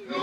No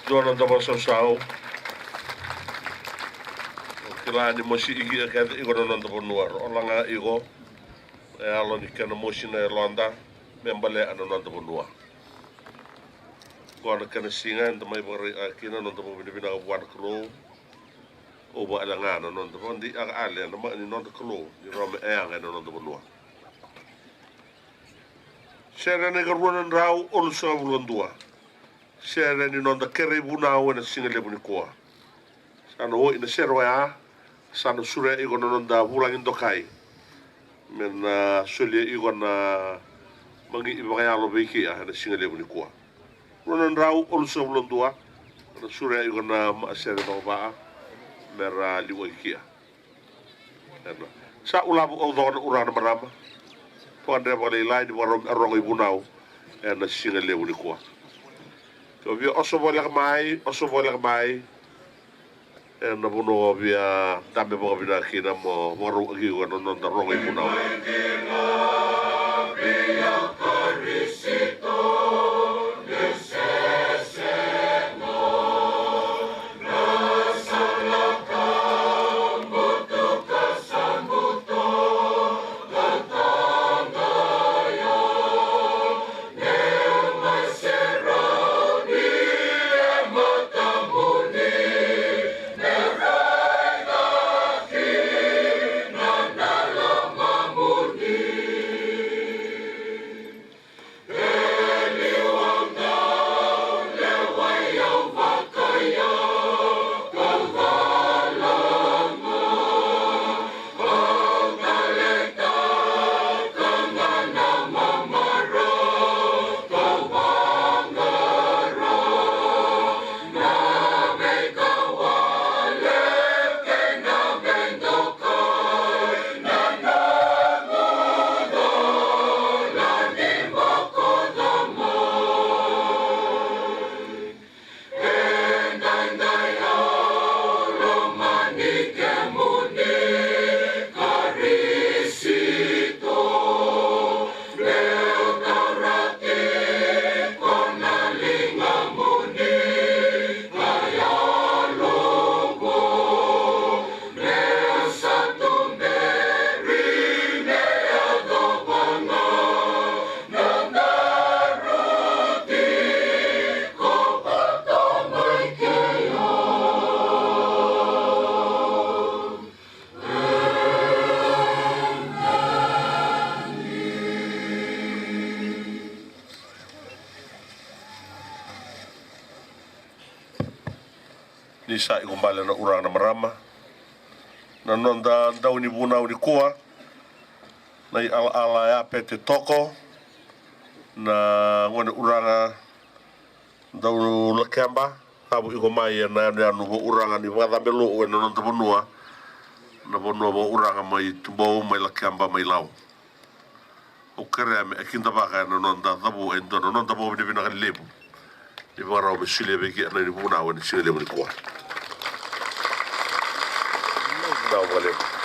Dona dama sau kila ni mosi igi ka igo non do nuar olanga igo e alo ni kana mosi na Irlanda membale ana non do nuar ko na kana singa ndo mai bari akina non do bini bina wan klo o ba ala ngana non do ndi aga ale no ma ni non do klo ni rome e anga non do nuar sera ne garwonan rau ol so bulondua sera ni non do kere buna wona singa le buni ko sana o ina sero ya sana sure i gona nonda bulangin dokai men sulia i gona mangi i bagayalo beki ya na singa lebuni kwa ronan rau olso blondua na sure i gona ma sere ba mera liwa kia sa ulabu o dona urana marama pande bale lai di warom rongo i bunau na singa lebuni kwa to bi oso bola mai na bono via tambe mo vina kina mo waru agi wa non da rongo i muna ni sa i kumbale na urana marama na nonda dau ni buna uni kua na i ala ya pete toko na ngone uranga dau lakamba tabu i kumai na nubo uranga ni wada melo o na nonda bonua na bonua bo uranga mai tubo mai lakamba mai lau o kere me kinda baka na nonda dabu endo na nonda bo ni bina lebu i wara o me sile beki na ni buna o ni sile lebu ni kua. Não, valeu.